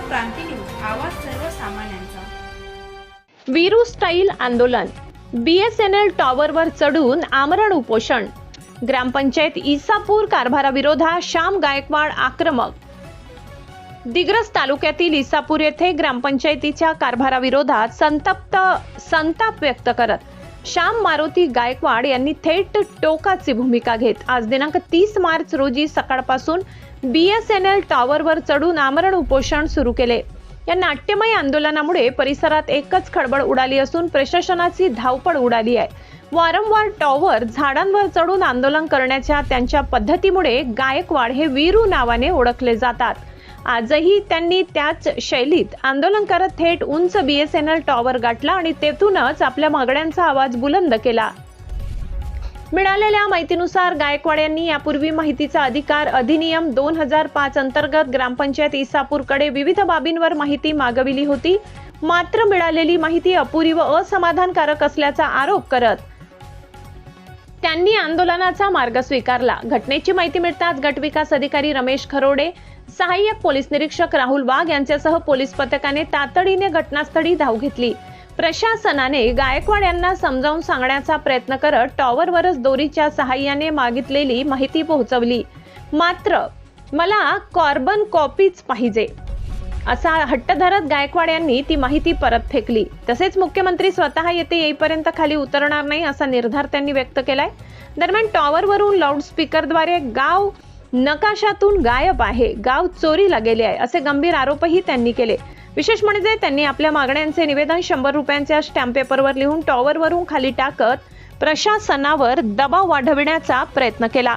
क्रांती news, आवाज सर्वसामान्यांचा। Veeru style आंदोलन, BSNL टॉवरवर चढून आमरण उपोषण। ग्रामपंचायत इसापूर कारभाराविरोधात श्याम गायकवाड आक्रमक। दिग्रस तालुक्यातील इसापूर येथे ग्रामपंचायतीच्या कारभाराविरोधात संताप व्यक्त करत श्याम मारुती गायकवाड यांनी थेट टोकाची भूमिका घेत आज दिनांक 30 मार्च रोजी सकाळपासून BSNL टॉवरवर चढून आमरण उपोषण सुरू केले। या नाट्यमय आंदोलनामुळे परिसरात एकच खळबळ उडाली असून प्रशासनाची धावपळ उडाली आहे। वारंवार टॉवर झाडांवर चढून आंदोलन करण्याच्या त्यांच्या पद्धतीमुळे गायकवाड हे वीरू नावाने ओळखले जातात। आजही त्यांनी त्याच शैलीत आंदोलन करत थेट उंच BSNL टॉवर गाठला आणि तेथूनच आपल्या मागण्यांचा आवाज बुलंद केला। मिळालेल्या माहितीनुसार गायकवाड यांनी यापूर्वी माहितीचा अधिकार अधिनियम 2005 अंतर्गत ग्रामपंचायत इसापूरकडे विविध बाबींवर माहिती मागविली होती, मात्र मिळालेली माहिती अपुरी व असमाधानकारक असल्याचा आरोप करत त्यांनी आंदोलनाचा मार्ग स्वीकारला। घटनेची माहिती मिळताच गट विकास अधिकारी रमेश खरोडे, सहाय्यक पोलीस निरीक्षक राहुल वाघ यांच्यासह पोलीस पथकाने तातडीने घटनास्थळी धाव घेतली। प्रशासनाने गायकवाड यांना समजावून सांगण्याचा प्रयत्न करत टॉवरवरच दोरीच्या सहाय्याने मागितलेली माहिती पोहोचवली, मात्र मला कार्बन कॉपीच पाहिजे असा हट्ट धरत गायकवाड यांनी ती माहिती परत फेकली। तसेच मुख्यमंत्री स्वतः येथे येईपर्यंत खाली उतरणार नाही असा निर्धार त्यांनी व्यक्त केलाय। दरम्यान टॉवरवरून लाऊडस्पीकरद्वारे गाव नकाशातून गायब आहे, गाव चोरीला गेले आहे असे गंभीर आरोपही त्यांनी केले। विशेष म्हणजे त्यांनी आपल्या मागण्यांचे निवेदन 100 रुपयांच्या स्टॅम्प पेपरवर लिहून टॉवरवरून खाली टाकत प्रशासनावर दबाव वाढविण्याचा प्रयत्न केला।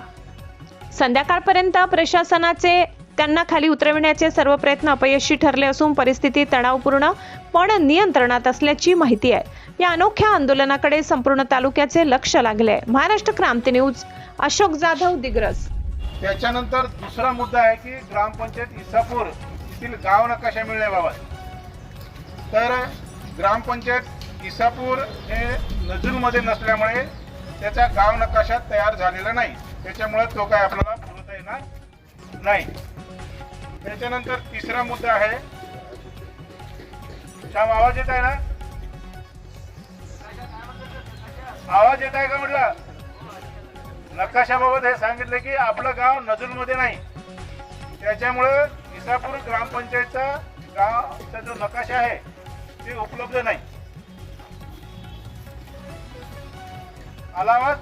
संध्याकाळपर्यंत प्रशासनाचे त्यांना खाली उतरविण्याचे सर्व प्रयत्न अपयशी ठरले असून परिस्थिती तणावपूर्ण पण नियंत्रणात असल्याची माहिती आहे। या अनोख्या आंदोलनाकडे संपूर्ण तालुक्याचे लक्ष लागले आहे। महाराष्ट्र क्रांती न्यूज, अशोक जाधव, दिग्रस। त्याच्यानंतर दुसरा मुद्दा आहे की ग्रामपंचायत इसापूर येथील गाव नकाशा मिळण्याबाबत। तर ग्रामपंचायत इसापूर हे नजूलमध्ये नसल्यामुळे त्याचा गाव नकाशा तयार झालेला नाही, त्याच्यामुळे तो काय आपल्याला पुरवता येणार नाही। त्याच्यानंतर तिसरा मुद्दा आहे, श्याम आवाज येत आहे ना? आवाज येत आहे का म्हटलं? नकाशाबाबत हे सांगितले की आपलं गाव नजूलमध्ये नाही, त्याच्यामुळे इसापूर ग्रामपंचायतचा गावचा जो नकाशा आहे ते उपलब्ध नाही। आवाज?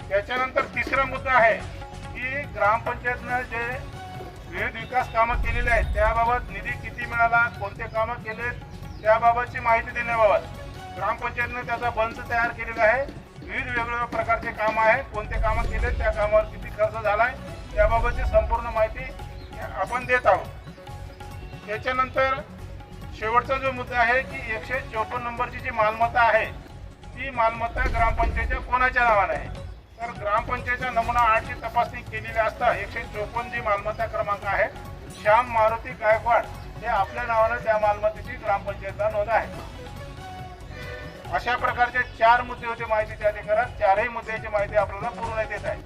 त्याच्यानंतर तिसरा मुद्दा आहे की ग्रामपंचायतनं जे विविध विकास कामं केलेले आहेत त्याबाबत निधी किती मिळाला, कोणते कामं केलेत त्याबाबतची माहिती देण्याबाबत ग्रामपंचायतनं त्याचा बंच तयार केलेला आहे। विविध वेगवेगळ्या प्रकारचे काम आहेत, कोणते कामं केले, त्या कामावर किती खर्च झालाय त्याबाबतची संपूर्ण माहिती आपण देत आहोत। त्याच्यानंतर शेवटचा जो मुद्दा आहे की 154 नंबरची जी मालमत्ता आहे ती मालमत्ता ग्रामपंचायतच्या कोणाच्या नावाने आहे। तर ग्रामपंचायतच्या नमुना 8 ची तपासणी केलेली असता 154 जी मालमत्ता क्रमांक आहे श्याम मारुती गायकवाड हे आपल्या नावाने त्या मालमत्तेची ग्रामपंचायतला नोंद आहे। अशा प्रकारचे 4 मुद्दे होते माहितीच्या अधिकारात। 4ही मुद्द्याची माहिती आपल्याला पूर्ण देत आहे।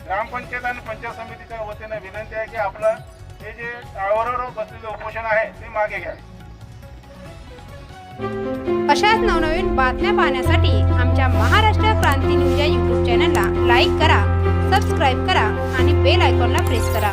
ग्रामपंचायत आणि पंचायत समितीच्या वतीने विनंती आहे की आपलं हे जे टावरवर बसलेले उपोषण आहे ते मागे घ्या। अशाच नवनवीन बातम्या पाहण्यासाठी आमच्या महाराष्ट्र क्रांती न्यूज या YouTube चॅनलला लाईक करा, सबस्क्राईब करा आणि बेल आयकॉनला प्रेस करा।